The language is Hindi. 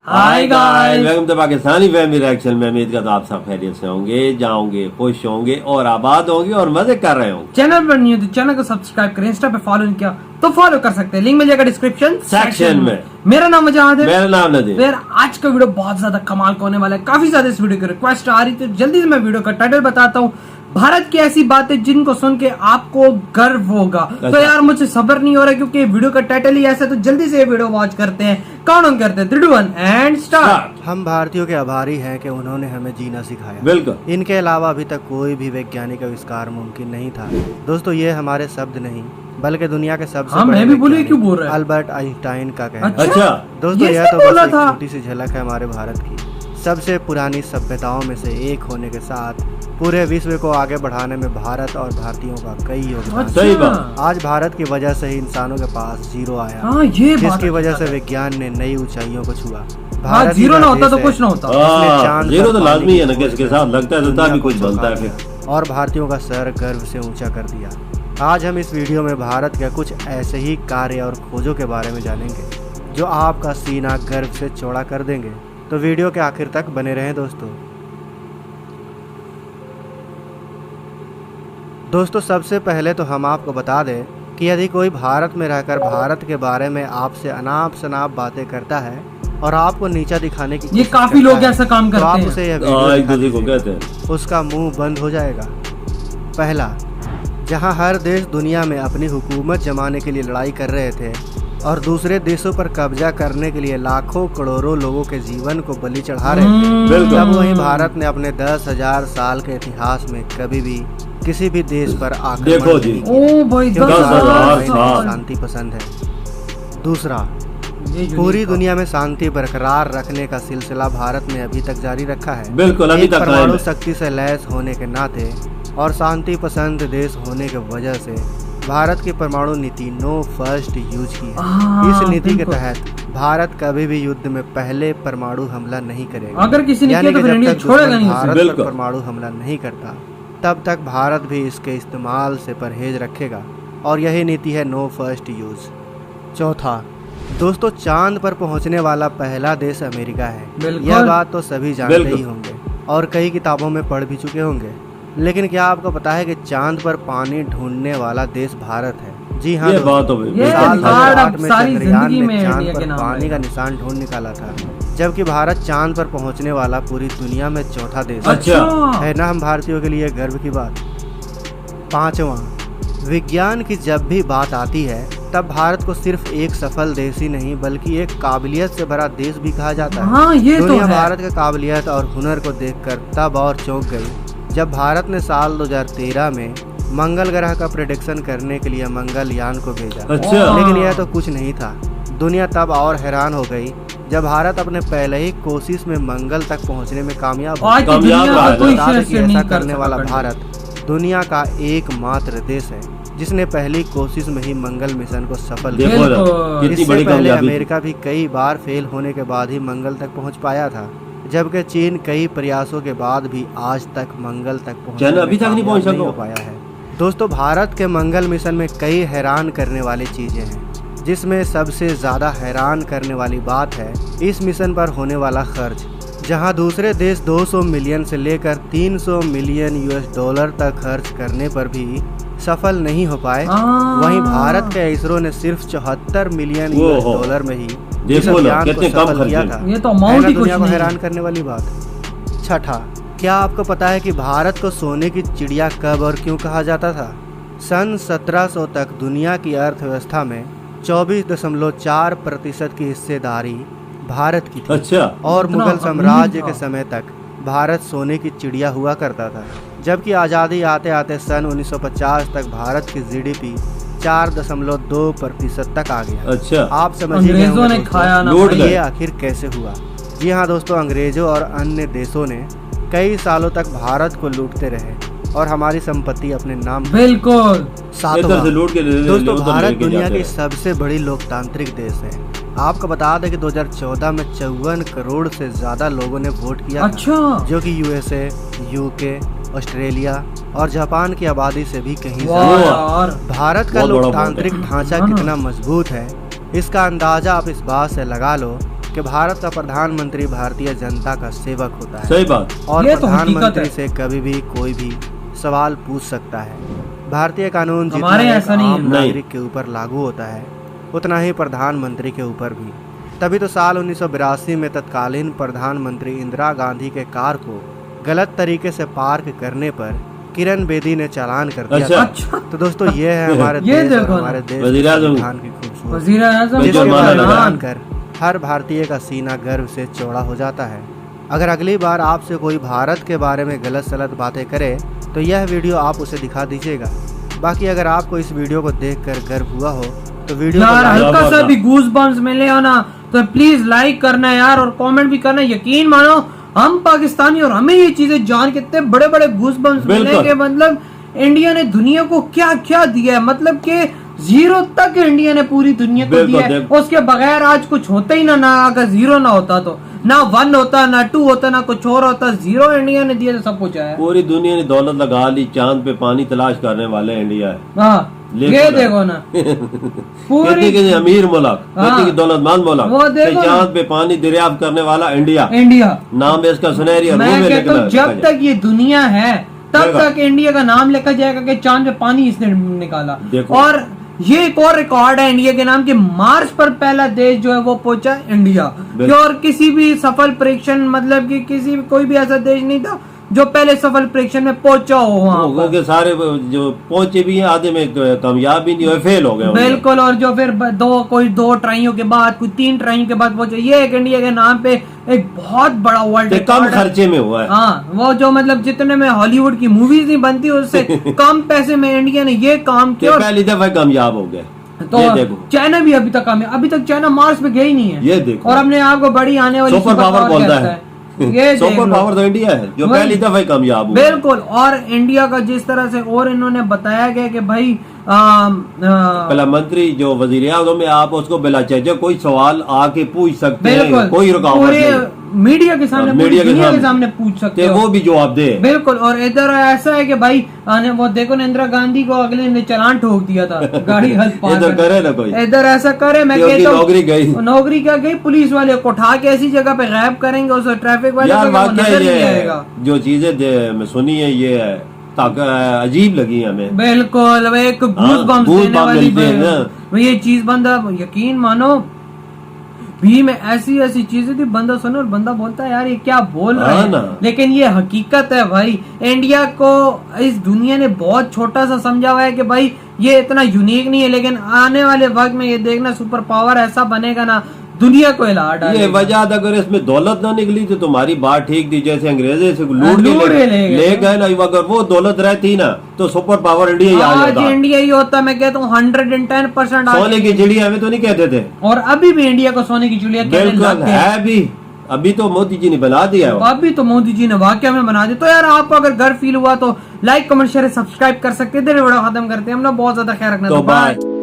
Hi guys, welcome to Pakistani family reaction में। उम्मीद करता आप सब खैरियत से होंगे, जाओगे, खुश होंगे और आबाद होंगे और मजे कर रहे होंगे। चैनल पर नहीं हो तो चैनल को सब्सक्राइब करें, इंस्टा पे फॉलो नहीं किया तो फॉलो कर सकते हैं, लिंक मिल जाएगा डिस्क्रिप्शन सेक्शन में। मेरा नाम अजाद है। मेरा नाम नदीम। यार आज का वीडियो बहुत ज्यादा कमाल का होने वाला है, काफी ज्यादा इस वीडियो की रिक्वेस्ट आ रही थी, जल्दी से मैं वीडियो का टाइटल बताता हूँ। भारत की ऐसी बातें जिनको सुन के आपको गर्व होगा। तो यार मुझे सब्र नहीं हो रहा क्योंकि वीडियो का टाइटल ही ऐसा है, तो जल्दी से ये वीडियो वॉच करते हैं। काउंट ऑन करते हैं 3, 2, 1 एंड स्टार्ट। हम भारतीयों के आभारी हैं कि उन्होंने हमें जीना सिखाया। बिल्कुल। इनके अलावा अभी तक कोई भी वैज्ञानिक आविष्कार मुमकिन नहीं था। दोस्तों ये हमारे शब्द नहीं बल्कि दुनिया के सबसे बड़े मैं भी बोलिए वैज्ञानिक क्यों बोल रहे हैं? अल्बर्ट आइंस्टाइन का कहना है। अच्छा दोस्तों ये यह इसने तो बोला बस था। एक छोटी सी झलक है हमारे भारत की सबसे पुरानी सभ्यताओं में से एक होने के साथ पूरे विश्व को आगे बढ़ाने में भारत और भारतीयों का कई योगदान। सही बात। आज भारत की वजह से ही इंसानों के पास जीरो आया, हाँ, ये बात जिसकी वजह से है। विज्ञान ने नई ऊंचाइयों को छुआ। हाँ, भारत जीरो ही ना वह होता तो देश कुछ ना होता। इसने चांद जीरो पर तो पानी लाजमी है की ना, खोज किसके कर साथ लगता है तो दुनिया तभी को कुछ बनता है चौंका फिर। दिया और भारतीयों का सर गर्व से ऊंचा कर दिया। आज हम इस वीडियो में भारत के कुछ ऐसे ही कार्य और खोजों के बारे में जानेंगे जो आपका सीना गर्व से चौड़ा कर देंगे। तो वीडियो के आखिर तक बने रहें दोस्तों सबसे पहले तो हम आपको बता दें कि यदि कोई भारत में रहकर भारत के बारे में आपसे अनाप शनाप बातें करता है और आपको नीचा दिखाने की ये कोशिश काफी करता लोग है, ऐसा काम तो करते आप हैं। उसे यह एक वीडियो दिखा दूसरे को दीजिएगा। कहते हैं उसका मुंह बंद हो जाएगा। पहला, जहां हर देश दुनिया में अपनी हुकूमत जमाने के लिए लड़ाई कर रहे थे और दूसरे देशों पर कब्जा करने के लिए लाखों करोड़ों लोगों के जीवन को बलि चढ़ा रहे थे, बिल्कुल। जब वहीं भारत ने अपने 10,000 साल के इतिहास में कभी भी किसी भी देश पर आक्रमण देखो जी। नहीं किया, ओ भाई, क्योंकि 10,000 भारत साल। शांति पसंद है। दूसरा, ये पूरी यूनिक दुनिया में शांति बरकरार रखने का सिलसिला भारत ने अभी तक जारी रखा है। बिल्कुल, अभी एक तक कायम परमाणु है। शक्ति से लैस होने के नाते और शांति पसंद देश होने की वजह से भारत की परमाणु नीति नो फर्स्ट यूज की है। इस नीति के बिल्कुल। तहत भारत कभी भी युद्ध में पहले परमाणु हमला नहीं करेगा। अगर किसी ने यानी किया तो कि फिर जब इंडिया तक छोड़ेगा दुश्मन नहीं उसे। भारत पर बिल्कुल। परमाणु हमला नहीं करता तब तक भारत भी इसके इस्तेमाल से परहेज रखेगा और यही नीति है नो फर्स्ट यूज। चौथा, दोस्तों चांद पर पहुंचने वाला पहला देश अमेरिका है। बिल्कुल। यह बात तो सभी जानते बिल्कुल। ही होंगे और कई किताबों में पढ़ भी चुके होंगे, लेकिन क्या आपको पता है कि चांद पर पानी ढूंढने वाला देश भारत है? जी हाँ ये दोस्तों, बात तो ये बिल्कुल। साल रिकॉर्ड 2008 अब में सारी चंद्रयान जिंदगी में ने चांद इंडिया के पर नाम पानी रहेगा। का निशान ढूंढ निकाला था, जबकि भारत चांद पर पहुंचने वाला पूरी दुनिया में चौथा देश है। अच्छा। है ना हम भारतीयों के लिए गर्व की बात। पांचवा, विज्ञान की जब भी बात आती है तब भारत को सिर्फ एक सफल देश ही नहीं बल्कि एक काबिलियत से भरा देश भी कहा जाता है। हाँ, ये तो दुनिया है। भारत के काबिलियत और हुनर को देखकर तब और चौंक गई जब भारत ने साल 2013 में मंगल ग्रह का प्रेडिक्शन करने के लिए मंगलयान को भेजा। अच्छा। लेकिन यह तो कुछ नहीं था। दुनिया तब और हैरान हो गई जब भारत अपने पहले ही कोशिश में मंगल तक पहुंचने में कामयाब हो आज तो कामयाब दुनिया रहा का है। कोई बता दें शेयर कि नहीं ऐसा कर करने वाला सकता। भारत दुनिया का एकमात्र देश है जिसने पहली कोशिश में ही मंगल मिशन को सफल किया। देखो ना, बिल्कुल। कितनी इससे बड़ी पहले कामयाबी थी। अमेरिका भी कई बार फेल होने के बाद ही मंगल तक पहुंच पाया था, जबकि चीन कई प्रयासों के बाद भी आज तक मंगल तक पहुंचने चीन अभी में तक नहीं पहुंच कामयाब सका। हो पाया है। दोस्तों भारत के मंगल मिशन में कई हैरान करने वाली चीजें हैं, जिसमें सबसे ज्यादा हैरान करने वाली बात है इस मिशन पर होने वाला खर्च। जहां दूसरे देश 200 मिलियन से लेकर 300 मिलियन US$ तक खर्च करने पर भी सफल नहीं हो पाए, वहीं भारत के इसरो ने सिर्फ 74 मिलियन US$ में ही इस देखो ना, अभियान को कितने कम सफल खर्च किया में। था। ये तो है अमाउंट ना ही कुछ दुनिया को नहीं हैरान है। करने वाली बात। छठा, क्या आपको पता है कि भारत को सोने की चिड़िया कब और क्यों कहा जाता था? सन 1700 तक दुनिया की अर्थव्यवस्था में 24.4% की हिस्सेदारी भारत की थी। अच्छा। और इतना मुगल साम्राज्य अमीर के था। समय तक भारत सोने की चिड़िया हुआ करता था, जबकि आज़ादी आते आते सन 1950 तक भारत की GDP 4.2% तक आ गया। अच्छा। आप समझिए अंग्रेजों ने खाया ना लूट भाई। गए। ये आखिर कैसे हुआ? जी हाँ दोस्तों, अंग्रेजों और अन्य देशों ने कई सालों तक भारत को लूटते रहे और हमारी संपत्ति अपने नाम बिल्कुल। इधर से लूट के दोस्तों उधर भारत लेके दुनिया जाते की हैं। सबसे बड़ी लोकतांत्रिक देश है। आपको बता दें कि 2014 में 54 करोड़ से ज्यादा लोगों ने वोट किया था, अच्छा। जो कि USA, UK, ऑस्ट्रेलिया और जापान की आबादी से भी कहीं वाह ज्यादा। यार। भारत का बहुत बड़ा लोकतांत्रिक ढांचा हाँ ना। कितना मजबूत है इसका अंदाजा आप इस बात से लगा लो कि भारत का प्रधानमंत्री भारतीय जनता का सेवक होता है सही बात। और ये तो हकीकत प्रधानमंत्री है। से कभी भी कोई भी सवाल पूछ सकता है। भारतीय कानून जितना हमारे एक ऐसा नहीं है। आम नागरिक के ऊपर लागू होता है उतना ही प्रधानमंत्री के ऊपर भी। तभी तो साल 1982 में तत्कालीन प्रधानमंत्री इंदिरा गांधी के कार को गलत तरीके से पार्क करने पर किरण बेदी ने चालान कर दिया अच्छा। था। अच्छा, तो दोस्तों ये है हमारे ये देश और देखो ना। हमारे देश के वज़ीर-ए-आज़म। संविधान की खूबसूरती, वजीर आजम जो जिसको को माना लगा। बयान। जानकर हर भारतीय का सीना गर्व से चौड़ा हो जाता है। अगर अगली बार आपसे कोई भारत के बारे में गलत सलत बातें करे तो यह वीडियो आप उसे दिखा दीजिएगा। बाकी अगर आपको इस वीडियो को देखकर गर्व हुआ हो तो वीडियो को यार लाइक हल्का सा करना। भी गूज बम्स मिले हो ना तो प्लीज लाइक करना यार और कमेंट भी करना। यकीन मानो हम पाकिस्तानी और हमें ये चीजें जान के इतने बड़े बड़े गूज बम्स मिले बिल्कुल। कि मतलब इंडिया ने दुनिया को क्या क्या दिया है, मतलब कि जीरो तक इंडिया ने पूरी दुनिया को बिल्कुल, दिया है। बिल्कुल। उसके बगैर आज कुछ होता ही ना अगर जीरो ना होता तो ना 1 होता ना 2 होता ना कुछ और होता। जीरो इंडिया ने दिया तो सब कुछ है। पूरी दुनिया ने दौलत लगा ली, चांद पे पानी तलाश करने वाले इंडिया है। हाँ लेकिन ये देखो ना कितनी कितनी अमीर मुल्क, हाँ। कितनी की दौलतमंद मुल्क, वो देखो कि ना। चांद पे पानी दरियाफ्त करने वाला इंडिया। इंडिया नाम है इसका सुनहरी और मैं रूह में कहता हूँ लिखा जब तक ये दुनिया है तब देखो। तक इंडिया का नाम लिखा जाएगा कि चांद पे पानी इसने निकाला। देखो। और ये एक और रिकॉर्ड है इंडिया के नाम कि मार्स पर पहला देश जो है वो पहुंचा इंडिया। कि और किसी भी सफल परीक्षण मतलब कि किसी कोई भी ऐसा देश नहीं था जो पहले सफल परीक्षण में पहुंचा हो वहाँ पर। क्योंकि सारे जो पहुंचे भी हैं आधे में कामयाब भी नहीं हुए, फेल हो गए होंगे। बिल्कुल। और जो फिर कोई 2 ट्राइयों के बाद कोई 3 ट्राइयों के बाद पहुंचे, ये एक इंडिया के नाम पे एक बहुत बड़ा वर्ल्ड कि कम खर्चे में हुआ है। हाँ वो जो मतलब जितने में हॉलीवुड की मूवीज नहीं बनती उससे कम पैसे में इंडिया ने ये काम कि किया। और पहली दफा कामयाब हो गए। तो ये देखो, चाइना भी अभी तक कामयाब, अभी तक चाइना मार्स पे गया ही नहीं है। ये देखो। और अपने आप को बड़ी आने वाली सुपर पावर बोलता कहता है। ये देख सुपर लो। पावर तो इंडिया है जो वही। पहली दफा कामयाब हुआ। बिल्कुल। और इंडिया का जिस तरह से और इन्होंने बताया गया कि भाई पहला मंत्री जो वजीर आज़म में आप उसको बिला चाहिए कोई सवाल आके पूछ सकते हैं, बिल्कुल कोई रुकावट पूरे नहीं। मीडिया के सामने, पूरी मीडिया के दुनिया के सामने। सामने पूछ सकते कि हो। वो भी जवाब दे। बिल्कुल। और इधर ऐसा है कि भाई वो देखो ना इंदिरा गांधी को अगले ने चालान ठोक दिया था गाड़ी हल्क पार इधर करके। करे ना कोई। इधर ऐसा करे मैं कि उनकी कहता हूँ नौकरी गई। नौकरी क्या गई, पुलिस वाले को उठा के ऐसी जगह पे गायब करेंगे उस ट्रैफिक वाले यार को कि वो वाकई नजर नहीं ये आएगा। जो चीजें सुनी है ये अजीब लगी हमें। बिल्कुल वो एक गूज बम्स गूज देने बम वाली मिलते हैं ना। वो ये चीज बंदा यकीन मानो भी में ऐसी ऐसी चीजें थी बंदा सुने और बंदा बोलता है यार ये क्या बोल रहे हाँ हैं। ना। लेकिन ये हकीकत है भाई। इंडिया को इस दुनिया ने बहुत छोटा सा समझा हुआ है कि भाई ये इतना यूनिक नहीं है, लेकिन आने वाले वक्त में ये देखना सुपर पावर ऐसा बनेगा ना दुनिया को हिला ये डालेगा। वजह अगर इसमें दौलत ना निकली तो तुम्हारी बात ठीक थी, जैसे अंग्रेजे से लूट लूट ही के ले ले गए ना, अगर वो दौलत रहती ना तो सुपर पावर इंडिया ही आ आज जाता। इंडिया ही होता, मैं कहता हूँ 110% सोने की चिड़िया हमें तो नहीं कहते थे। और अभी भी इंडिया को सोने की चिड़िया कहने बिल्कुल लग गए। है भी, अभी तो मोदी जी ने बना दिया है वो। अभी तो मोदी जी ने वाकई में बना दिया। तो यार आपको अगर गर्व फील हुआ तो लाइक कमेंट शेयर सब्सक्राइब कर सकते थे। वीडियो खत्म करते हैं, हम लोग बहुत ज्यादा ख्याल रखना। तो तो बाय। बाय।